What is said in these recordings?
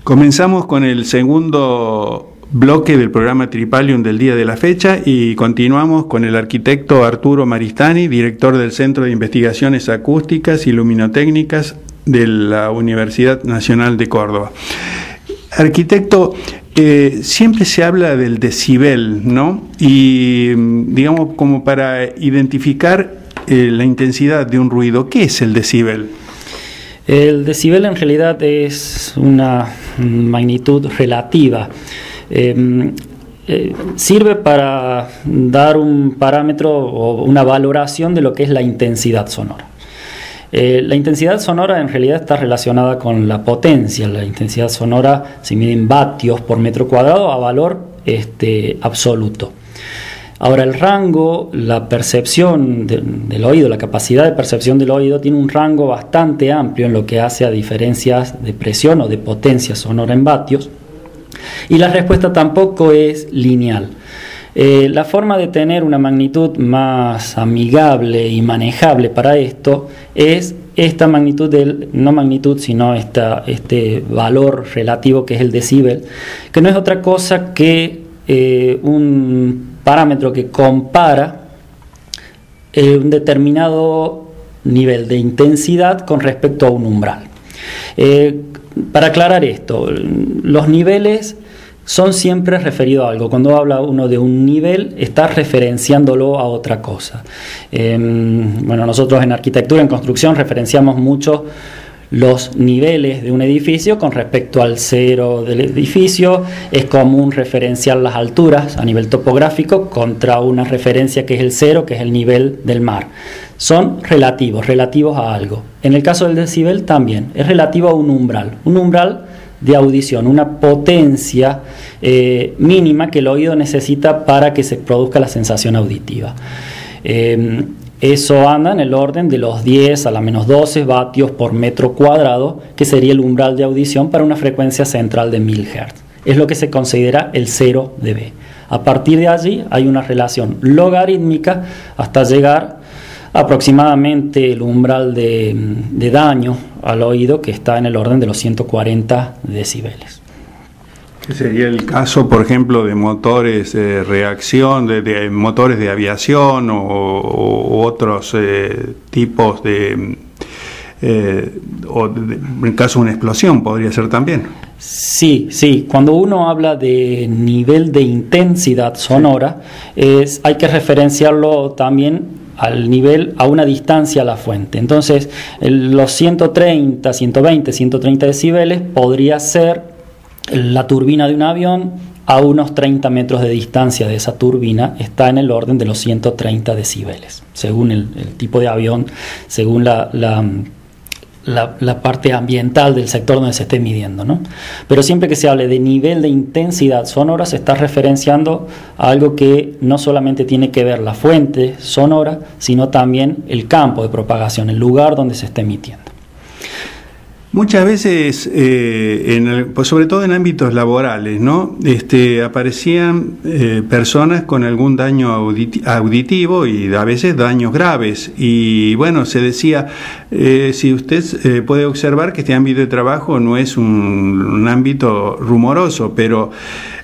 Comenzamos con el segundo bloque del programa Tripalium del día de la fecha y continuamos con el arquitecto Arturo Maristani, director del Centro de Investigaciones Acústicas y Luminotécnicas de la Universidad Nacional de Córdoba. Arquitecto, siempre se habla del decibel, ¿no? Y digamos como para identificar la intensidad de un ruido, ¿qué es el decibel? El decibel en realidad es una magnitud relativa. Sirve para dar un parámetro o una valoración de lo que es la intensidad sonora. La intensidad sonora en realidad está relacionada con la potencia. La intensidad sonora se mide en vatios por metro cuadrado a valor absoluto. Ahora, el rango, la percepción del oído, la capacidad de percepción del oído tiene un rango bastante amplio en lo que hace a diferencias de presión o de potencia sonora en vatios, y la respuesta tampoco es lineal. La forma de tener una magnitud más amigable y manejable para esto es esta magnitud no magnitud, sino este valor relativo que es el decibel, que no es otra cosa que un parámetro que compara un determinado nivel de intensidad con respecto a un umbral. Para aclarar esto, los niveles son siempre referidos a algo. Cuando habla uno de un nivel, está referenciándolo a otra cosa. Bueno, nosotros en arquitectura, en construcción, referenciamos mucho los niveles de un edificio con respecto al cero del edificio. Es común referenciar las alturas a nivel topográfico contra una referencia que es el cero, que es el nivel del mar. Son relativos a algo. En el caso del decibel también es relativo a un umbral de audición, una potencia mínima que el oído necesita para que se produzca la sensación auditiva. Eso anda en el orden de los 10 a la menos 12 vatios por metro cuadrado, que sería el umbral de audición para una frecuencia central de 1000 Hz. Es lo que se considera el 0 dB. A partir de allí hay una relación logarítmica hasta llegar aproximadamente el umbral de daño al oído, que está en el orden de los 140 decibeles. ¿Qué sería el caso, por ejemplo, de motores de reacción, de motores de aviación o otros tipos en el caso de una explosión podría ser también? Sí. Cuando uno habla de nivel de intensidad sonora, hay que referenciarlo también al nivel, a una distancia a la fuente. Entonces, los 130, 120, 130 decibeles podría ser la turbina de un avión. A unos 30 metros de distancia de esa turbina está en el orden de los 130 decibeles, según el tipo de avión, según la parte ambiental del sector donde se esté midiendo, ¿no? Pero siempre que se hable de nivel de intensidad sonora, se está referenciando a algo que no solamente tiene que ver la fuente sonora, sino también el campo de propagación, el lugar donde se esté emitiendo. Muchas veces, pues sobre todo en ámbitos laborales, ¿no? Aparecían personas con algún daño auditivo y a veces daños graves. Y bueno, se decía, si usted puede observar que este ámbito de trabajo no es un ámbito rumoroso, pero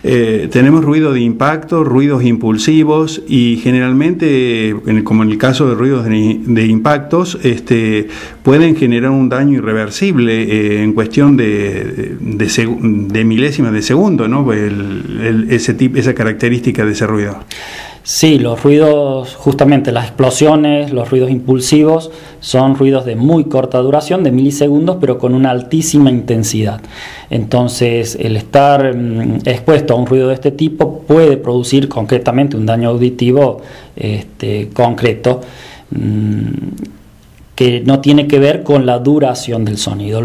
tenemos ruido de impacto, ruidos impulsivos y generalmente, como en el caso de ruidos de impactos, pueden generar un daño irreversible en cuestión de milésimas de segundo, ¿no? Esa característica de ese ruido. Sí, los ruidos, justamente las explosiones, los ruidos impulsivos, son ruidos de muy corta duración, de milisegundos, pero con una altísima intensidad. Entonces, el estar expuesto a un ruido de este tipo puede producir concretamente un daño auditivo concreto, que no tiene que ver con la duración del sonido.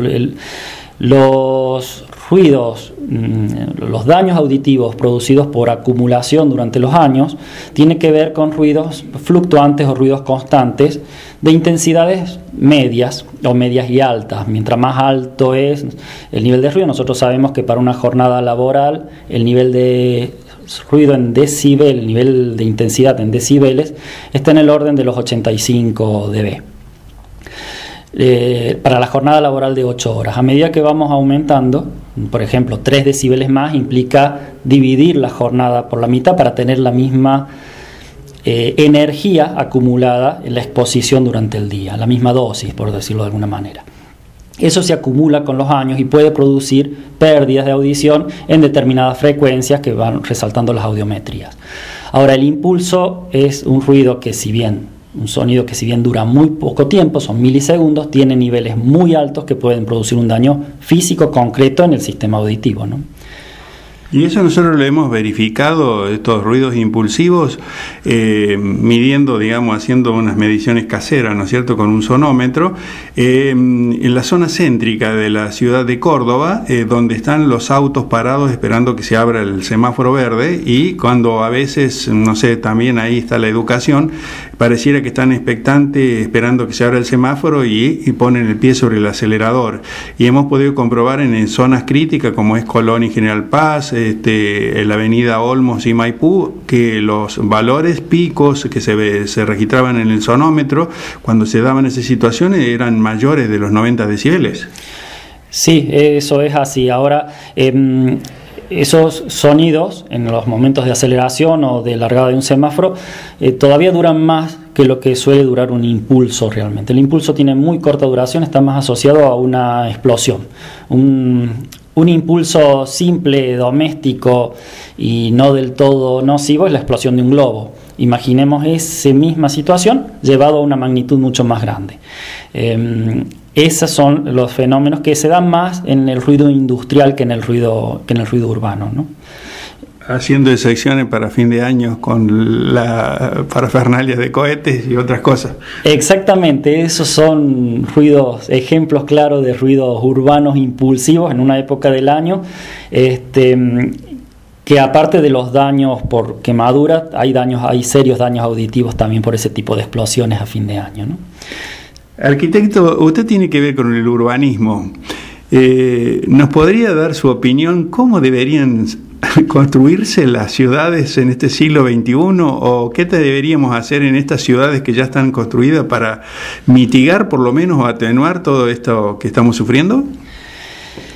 Los ruidos, los daños auditivos producidos por acumulación durante los años, tiene que ver con ruidos fluctuantes o ruidos constantes de intensidades medias o medias y altas. Mientras más alto es el nivel de ruido, nosotros sabemos que para una jornada laboral el nivel de ruido en decibel, el nivel de intensidad en decibeles, está en el orden de los 85 dB. para la jornada laboral de 8 horas. A medida que vamos aumentando, por ejemplo, 3 decibeles más implica dividir la jornada por la mitad para tener la misma energía acumulada en la exposición durante el día, la misma dosis, por decirlo de alguna manera. Eso se acumula con los años y puede producir pérdidas de audición en determinadas frecuencias que van resaltando las audiometrías. Ahora, el impulso es un sonido que si bien dura muy poco tiempo, son milisegundos, tiene niveles muy altos que pueden producir un daño físico concreto en el sistema auditivo, ¿no? Y eso nosotros lo hemos verificado, estos ruidos impulsivos, midiendo, digamos, haciendo unas mediciones caseras, ¿no es cierto?, con un sonómetro, en la zona céntrica de la ciudad de Córdoba, donde están los autos parados esperando que se abra el semáforo verde, y cuando a veces, no sé, también ahí está la educación, pareciera que están expectantes esperando que se abra el semáforo y ponen el pie sobre el acelerador. Y hemos podido comprobar en zonas críticas como es Colón y General Paz, en la avenida Olmos y Maipú, que los valores picos que se registraban en el sonómetro cuando se daban esas situaciones eran mayores de los 90 decibeles. Sí, eso es así. Ahora, esos sonidos en los momentos de aceleración o de largada de un semáforo todavía duran más que lo que suele durar un impulso realmente. El impulso tiene muy corta duración, está más asociado a una explosión. Un impulso simple, doméstico y no del todo nocivo es la explosión de un globo. Imaginemos esa misma situación llevado a una magnitud mucho más grande. Esos son los fenómenos que se dan más en el ruido industrial que en el ruido urbano, ¿no? Haciendo excepciones para fin de año con la parafernalia de cohetes y otras cosas. Exactamente, esos son ejemplos claros de ruidos urbanos impulsivos en una época del año, que aparte de los daños por quemadura, hay serios daños auditivos también por ese tipo de explosiones a fin de año, ¿no? Arquitecto, usted tiene que ver con el urbanismo. ¿Nos podría dar su opinión cómo deberían construirse las ciudades en este siglo XXI, o qué deberíamos hacer en estas ciudades que ya están construidas para mitigar por lo menos o atenuar todo esto que estamos sufriendo?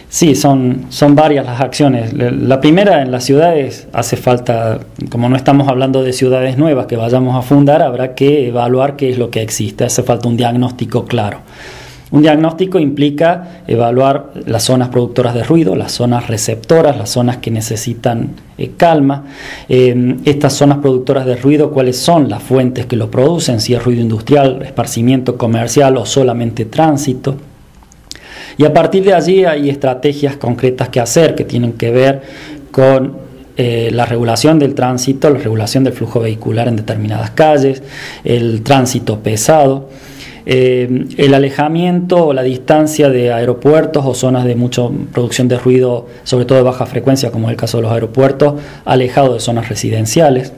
Sí, son varias las acciones. La primera, en las ciudades hace falta, como no estamos hablando de ciudades nuevas que vayamos a fundar, habrá que evaluar qué es lo que existe. Hace falta un diagnóstico claro. Un diagnóstico implica evaluar las zonas productoras de ruido, las zonas receptoras, las zonas que necesitan calma. Estas zonas productoras de ruido, cuáles son las fuentes que lo producen, si es ruido industrial, esparcimiento comercial o solamente tránsito. Y a partir de allí hay estrategias concretas que hacer, que tienen que ver con la regulación del tránsito, la regulación del flujo vehicular en determinadas calles, el tránsito pesado, el alejamiento o la distancia de aeropuertos o zonas de mucha producción de ruido, sobre todo de baja frecuencia, como es el caso de los aeropuertos, alejado de zonas residenciales.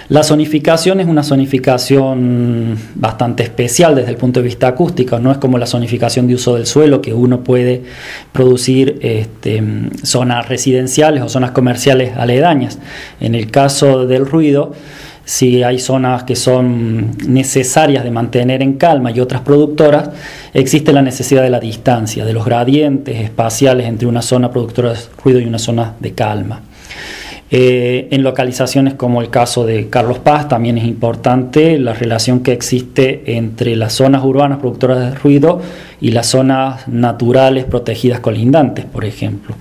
La zonificación es una zonificación bastante especial desde el punto de vista acústico, no es como la zonificación de uso del suelo, que uno puede producir zonas residenciales o zonas comerciales aledañas. En el caso del ruido, si hay zonas que son necesarias de mantener en calma y otras productoras, existe la necesidad de la distancia, de los gradientes espaciales entre una zona productora de ruido y una zona de calma. En localizaciones como el caso de Carlos Paz también es importante la relación que existe entre las zonas urbanas productoras de ruido y las zonas naturales protegidas colindantes, por ejemplo,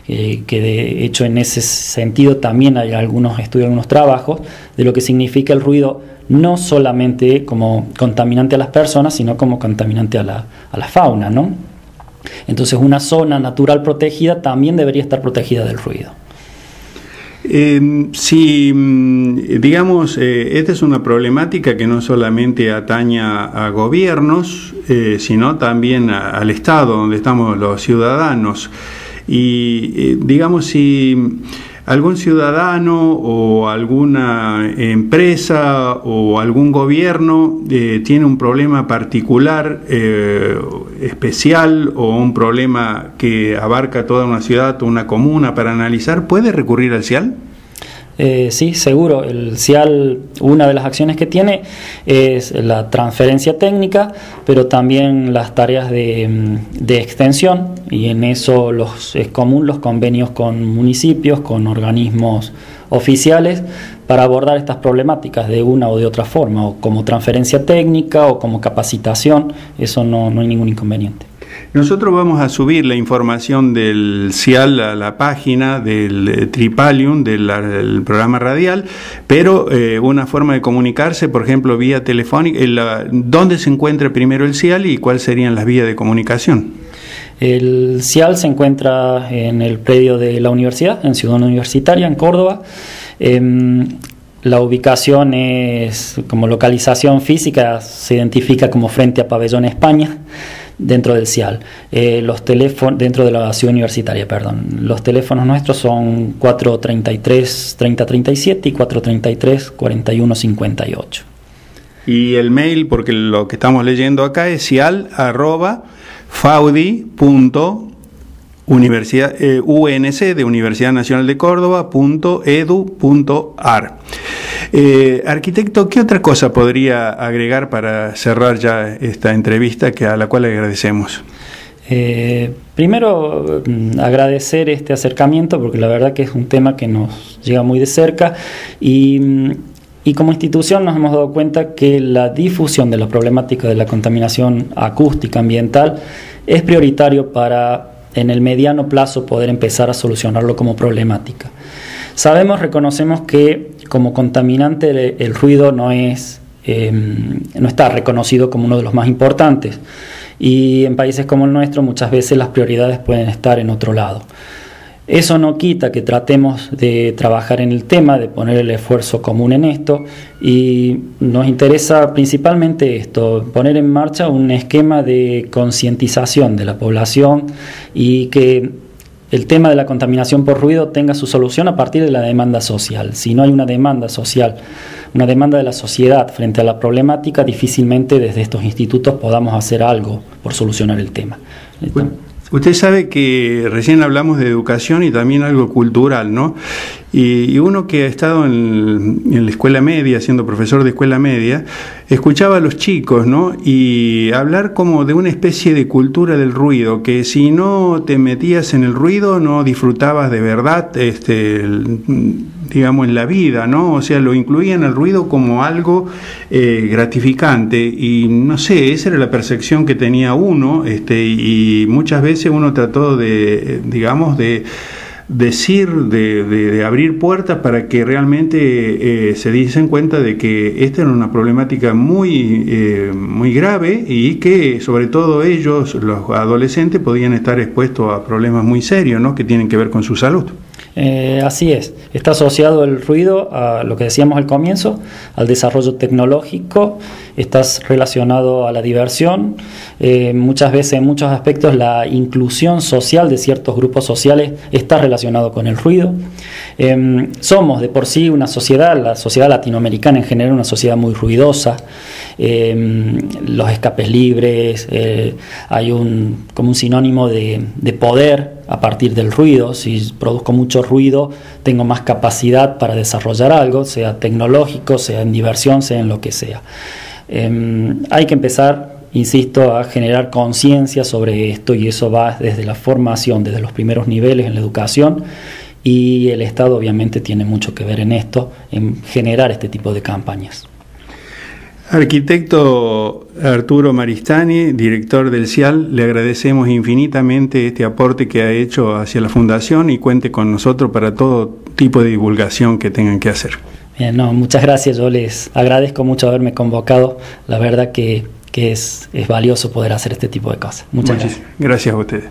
que de hecho en ese sentido también hay algunos estudios, algunos trabajos de lo que significa el ruido, no solamente como contaminante a las personas, sino como contaminante a la fauna, ¿no? Entonces una zona natural protegida también debería estar protegida del ruido. Si, digamos, esta es una problemática que no solamente ataña a gobiernos, sino también al Estado, donde estamos los ciudadanos. Y, digamos, si algún ciudadano o alguna empresa o algún gobierno tiene un problema particular, especial, o un problema que abarca toda una ciudad o una comuna para analizar, ¿puede recurrir al CIAL? Sí, seguro. El CIAL, una de las acciones que tiene es la transferencia técnica, pero también las tareas de extensión, y en eso es común los convenios con municipios, con organismos oficiales, para abordar estas problemáticas de una o de otra forma, o como transferencia técnica o como capacitación. Eso no hay ningún inconveniente. Nosotros vamos a subir la información del CIAL a la página del Tripalium, del programa radial, pero una forma de comunicarse, por ejemplo, vía telefónica, ¿dónde se encuentra primero el CIAL y cuáles serían las vías de comunicación? El CIAL se encuentra en el predio de la universidad, en Ciudad Universitaria, en Córdoba. La ubicación es, como localización física, se identifica como frente a Pabellón España, dentro del CIAL. Dentro de la Ciudad Universitaria, perdón. Los teléfonos nuestros son 433-3037 y 433-4158. Y el mail, porque lo que estamos leyendo acá es cial@faudi.unc de Universidad Nacional de Córdoba.edu.ar. Arquitecto, ¿qué otra cosa podría agregar para cerrar ya esta entrevista a la cual le agradecemos? Primero, agradecer este acercamiento, porque la verdad que es un tema que nos llega muy de cerca, y como institución nos hemos dado cuenta que la difusión de la problemática de la contaminación acústica ambiental es prioritario para, en el mediano plazo, poder empezar a solucionarlo como problemática. Reconocemos que como contaminante el ruido no está reconocido como uno de los más importantes, y en países como el nuestro muchas veces las prioridades pueden estar en otro lado. Eso no quita que tratemos de trabajar en el tema, de poner el esfuerzo común en esto, y nos interesa principalmente esto, poner en marcha un esquema de concientización de la población y que el tema de la contaminación por ruido tenga su solución a partir de la demanda social. Si no hay una demanda social, una demanda de la sociedad frente a la problemática, difícilmente desde estos institutos podamos hacer algo por solucionar el tema. Usted sabe que recién hablamos de educación y también algo cultural, ¿no? Y uno que ha estado en la escuela media, siendo profesor de escuela media, escuchaba a los chicos, ¿no? Y hablar como de una especie de cultura del ruido, que si no te metías en el ruido no disfrutabas de verdad, digamos, en la vida, ¿no? O sea, lo incluían el ruido como algo gratificante, y no sé, esa era la percepción que tenía uno, y muchas veces uno trató de, digamos, de abrir puertas para que realmente se diesen cuenta de que esta era una problemática muy grave, y que sobre todo ellos, los adolescentes, podían estar expuestos a problemas muy serios, ¿no? Que tienen que ver con su salud. Así es, está asociado el ruido a lo que decíamos al comienzo, al desarrollo tecnológico, está relacionado a la diversión, muchas veces, en muchos aspectos, la inclusión social de ciertos grupos sociales está relacionado con el ruido. Somos de por sí una sociedad, la sociedad latinoamericana en general, una sociedad muy ruidosa. Los escapes libres, hay como un sinónimo de poder a partir del ruido. Si produzco mucho ruido, tengo más capacidad para desarrollar algo, sea tecnológico, sea en diversión, sea en lo que sea. Hay que empezar, insisto, a generar conciencia sobre esto, y eso va desde la formación, desde los primeros niveles en la educación, y el Estado obviamente tiene mucho que ver en esto, en generar este tipo de campañas. Arquitecto Arturo Maristany, director del CIAL, le agradecemos infinitamente este aporte que ha hecho hacia la Fundación, y cuente con nosotros para todo tipo de divulgación que tengan que hacer. Bien, muchas gracias, yo les agradezco mucho haberme convocado, la verdad que es valioso poder hacer este tipo de cosas. Muchas gracias. Gracias a ustedes.